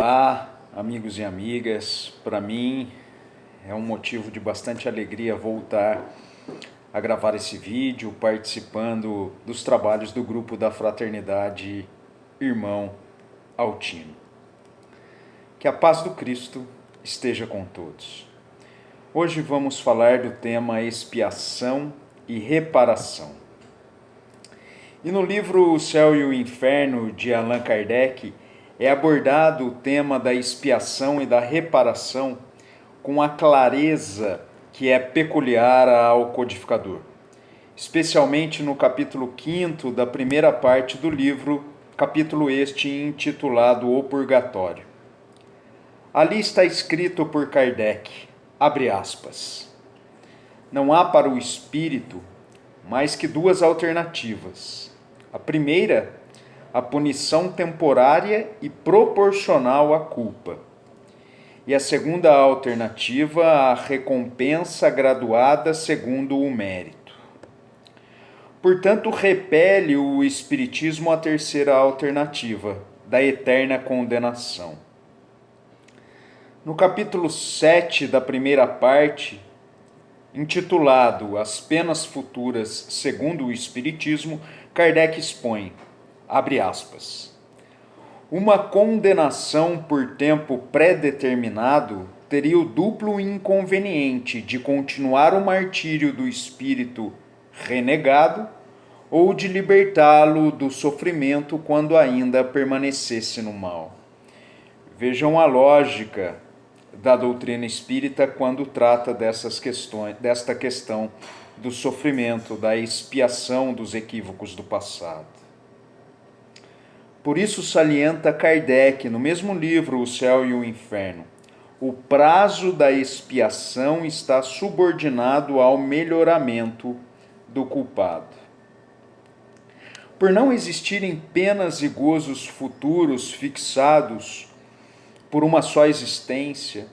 Olá, amigos e amigas. Para mim é um motivo de bastante alegria voltar a gravar esse vídeo, participando dos trabalhos do grupo da Fraternidade Irmão Altino. Que a paz do Cristo esteja com todos. Hoje vamos falar do tema expiação e reparação. E no livro O Céu e o Inferno, de Allan Kardec, é abordado o tema da expiação e da reparação com a clareza que é peculiar ao codificador, especialmente no capítulo 5º da primeira parte do livro, capítulo este intitulado O Purgatório. Ali está escrito por Kardec, abre aspas, não há para o espírito mais que duas alternativas. A primeira, a punição temporária e proporcional à culpa. E a segunda alternativa, a recompensa graduada segundo o mérito. Portanto, repele o Espiritismo a terceira alternativa, da eterna condenação. No capítulo 7 da primeira parte, intitulado As Penas Futuras segundo o Espiritismo, Kardec expõe, abre aspas, uma condenação por tempo pré-determinado teria o duplo inconveniente de continuar o martírio do espírito renegado ou de libertá-lo do sofrimento quando ainda permanecesse no mal. Vejam a lógica da doutrina espírita quando trata desta questão do sofrimento, da expiação dos equívocos do passado. Por isso salienta Kardec, no mesmo livro O Céu e o Inferno, o prazo da expiação está subordinado ao melhoramento do culpado. Por não existirem penas e gozos futuros fixados por uma só existência,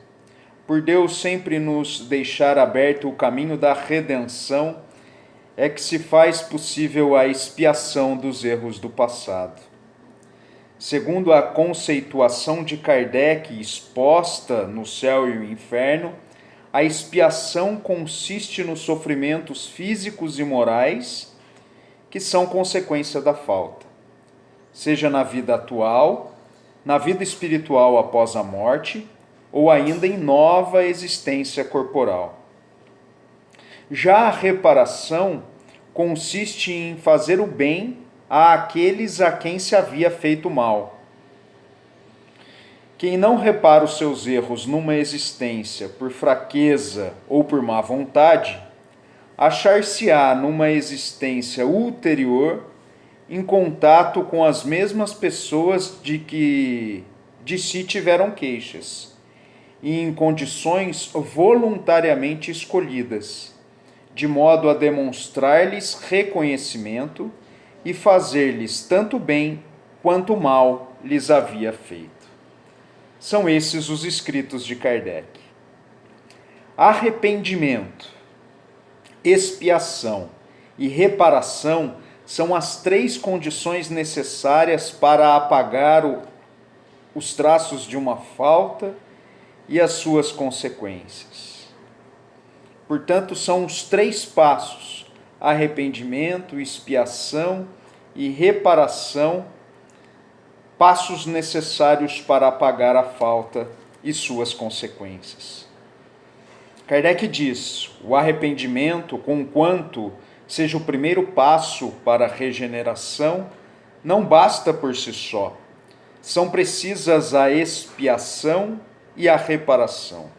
por Deus sempre nos deixar aberto o caminho da redenção, é que se faz possível a expiação dos erros do passado. Segundo a conceituação de Kardec exposta no Céu e o Inferno, a expiação consiste nos sofrimentos físicos e morais que são consequência da falta, seja na vida atual, na vida espiritual após a morte, ou ainda em nova existência corporal. Já a reparação consiste em fazer o bem àqueles a quem se havia feito mal. Quem não repara os seus erros numa existência por fraqueza ou por má vontade, achar-se-á numa existência ulterior em contato com as mesmas pessoas de si tiveram queixas, e em condições voluntariamente escolhidas, de modo a demonstrar-lhes reconhecimento e fazer-lhes tanto bem quanto mal lhes havia feito. São esses os escritos de Kardec. Arrependimento, expiação e reparação são as três condições necessárias para apagar os traços de uma falta e as suas consequências. Portanto, são os três passos: arrependimento, expiação e reparação, passos necessários para apagar a falta e suas consequências. Kardec diz: o arrependimento, conquanto seja o primeiro passo para a regeneração, não basta por si só. São precisas a expiação e a reparação.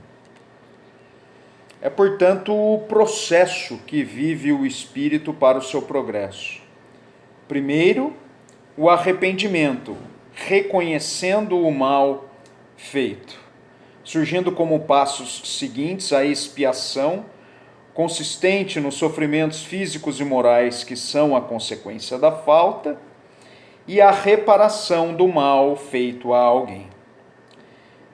É, portanto, o processo que vive o espírito para o seu progresso. Primeiro, o arrependimento, reconhecendo o mal feito, surgindo como passos seguintes a expiação, consistente nos sofrimentos físicos e morais que são a consequência da falta, e a reparação do mal feito a alguém.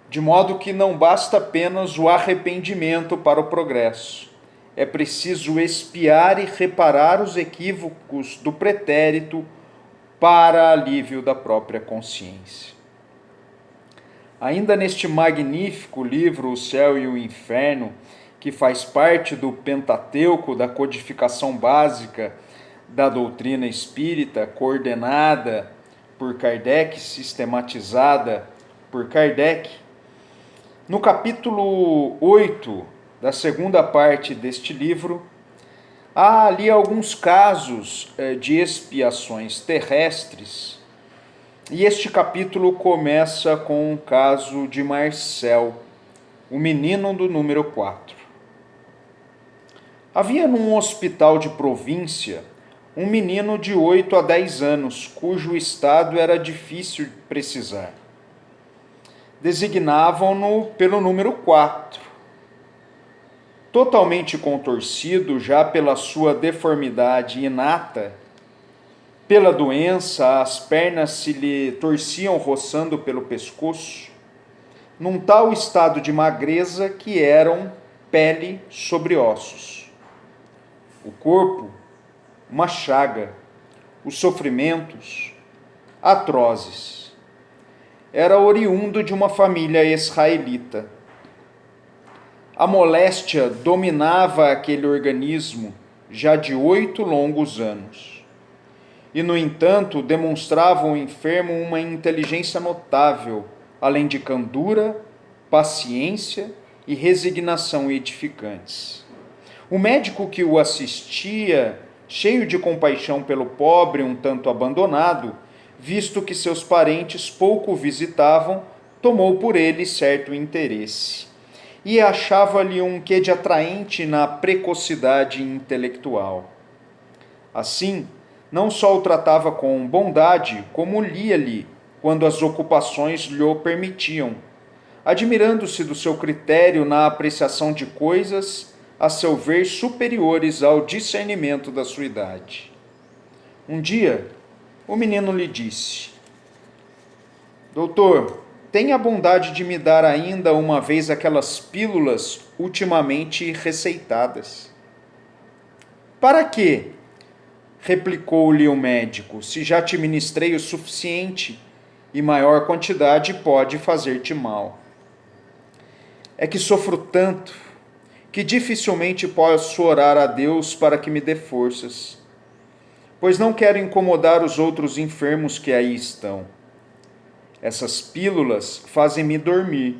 De modo que não basta apenas o arrependimento para o progresso. É preciso expiar e reparar os equívocos do pretérito para alívio da própria consciência. Ainda neste magnífico livro, O Céu e o Inferno, que faz parte do Pentateuco, da codificação básica da doutrina espírita, coordenada por Kardec, sistematizada por Kardec, no capítulo 8 da segunda parte deste livro, há ali alguns casos de expiações terrestres, e este capítulo começa com o caso de Marcel, o menino do número 4. Havia num hospital de província um menino de 8 a 10 anos, cujo estado era difícil de precisar. Designavam-no pelo número 4. Totalmente contorcido já pela sua deformidade inata, pela doença, as pernas se lhe torciam roçando pelo pescoço, num tal estado de magreza que eram pele sobre ossos. O corpo, uma chaga, os sofrimentos, atrozes. Era oriundo de uma família israelita. A moléstia dominava aquele organismo já de 8 longos anos. E, no entanto, demonstrava o enfermo uma inteligência notável, além de candura, paciência e resignação edificantes. O médico que o assistia, cheio de compaixão pelo pobre um tanto abandonado, visto que seus parentes pouco o visitavam, tomou por ele certo interesse. E achava-lhe um quê de atraente na precocidade intelectual. Assim, não só o tratava com bondade, como lia-lhe quando as ocupações lhe o permitiam, admirando-se do seu critério na apreciação de coisas, a seu ver, superiores ao discernimento da sua idade. Um dia, o menino lhe disse: Doutor, tenha a bondade de me dar ainda uma vez aquelas pílulas ultimamente receitadas. Para quê? Replicou-lhe o médico, se já te ministrei o suficiente, e maior quantidade pode fazer-te mal. É que sofro tanto, que dificilmente posso orar a Deus para que me dê forças, pois não quero incomodar os outros enfermos que aí estão. Essas pílulas fazem-me dormir,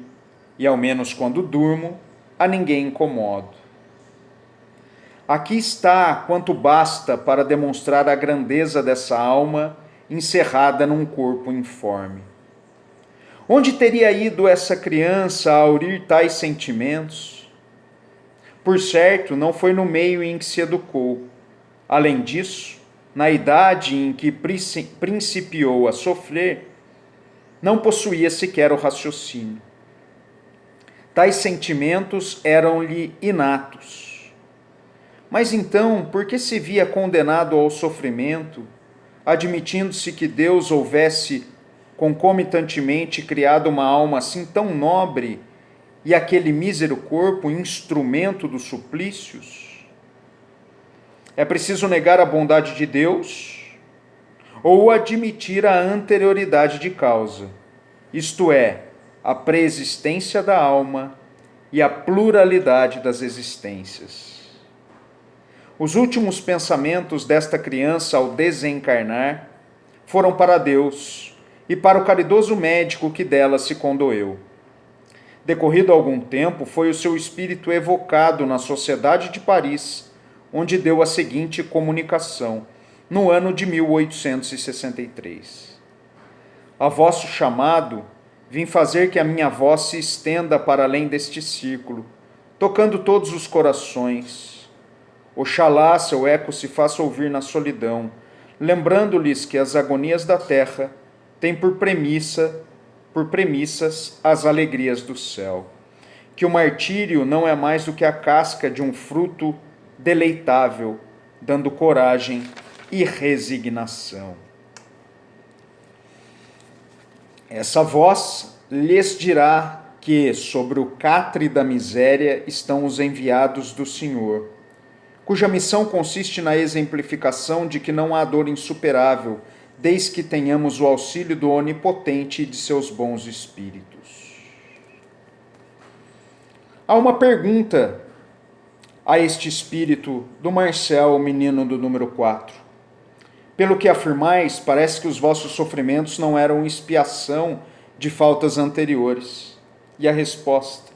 e ao menos quando durmo, a ninguém incomodo. Aqui está quanto basta para demonstrar a grandeza dessa alma encerrada num corpo informe. Onde teria ido essa criança a aurir tais sentimentos? Por certo, não foi no meio em que se educou. Além disso, na idade em que principiou a sofrer, não possuía sequer o raciocínio. Tais sentimentos eram-lhe inatos. Mas então, por que se via condenado ao sofrimento, admitindo-se que Deus houvesse concomitantemente criado uma alma assim tão nobre e aquele mísero corpo instrumento dos suplícios? É preciso negar a bondade de Deus ou admitir a anterioridade de causa, isto é, a preexistência da alma e a pluralidade das existências. Os últimos pensamentos desta criança ao desencarnar foram para Deus e para o caridoso médico que dela se condoeu. Decorrido algum tempo, foi o seu espírito evocado na Sociedade de Paris, onde deu a seguinte comunicação, no ano de 1863. A vosso chamado, vim fazer que a minha voz se estenda para além deste círculo, tocando todos os corações. Oxalá seu eco se faça ouvir na solidão, lembrando-lhes que as agonias da terra têm por premissas as alegrias do céu, que o martírio não é mais do que a casca de um fruto deleitável, dando coragem e resignação. Essa voz lhes dirá que sobre o catre da miséria estão os enviados do Senhor, cuja missão consiste na exemplificação de que não há dor insuperável, desde que tenhamos o auxílio do Onipotente e de seus bons espíritos. há uma pergunta a este espírito do Marcel, o menino do número 4. Pelo que afirmais, parece que os vossos sofrimentos não eram expiação de faltas anteriores. E a resposta: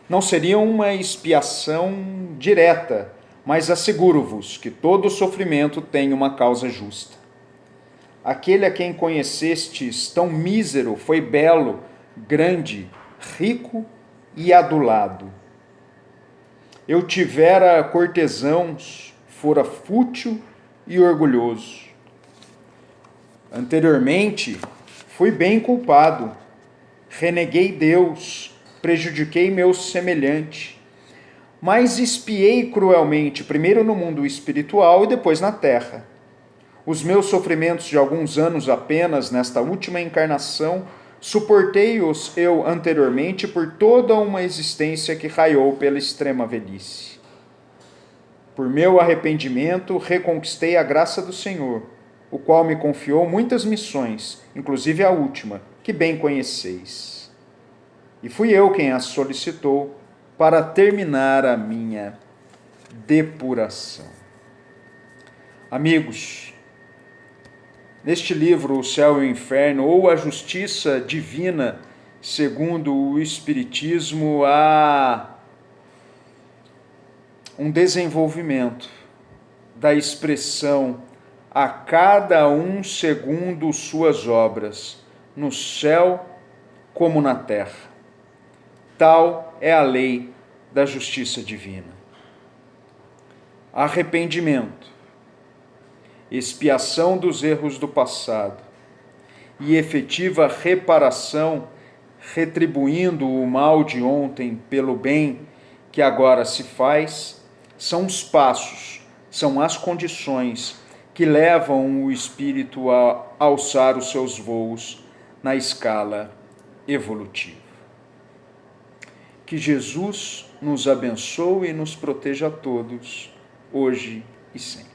não seriam uma expiação direta, mas asseguro-vos que todo sofrimento tem uma causa justa. Aquele a quem conhecestes tão mísero foi belo, grande, rico e adulado. Eu tivera cortesãos, fora fútil e orgulhoso. Anteriormente, fui bem culpado, reneguei Deus, prejudiquei meu semelhante, mas espiei cruelmente, primeiro no mundo espiritual e depois na terra. Os meus sofrimentos de alguns anos apenas nesta última encarnação, suportei-os eu anteriormente por toda uma existência que raiou pela extrema velhice. Por meu arrependimento, reconquistei a graça do Senhor, o qual me confiou muitas missões, inclusive a última, que bem conheceis. E fui eu quem as solicitou para terminar a minha depuração. Amigos, neste livro, O Céu e o Inferno, ou a Justiça Divina, segundo o Espiritismo, há um desenvolvimento da expressão a cada um segundo suas obras, no céu como na terra. Tal é a lei da justiça divina. Arrependimento, expiação dos erros do passado e efetiva reparação, retribuindo o mal de ontem pelo bem que agora se faz, são os passos, são as condições que levam o espírito a alçar os seus voos na escala evolutiva. Que Jesus nos abençoe e nos proteja a todos, hoje e sempre.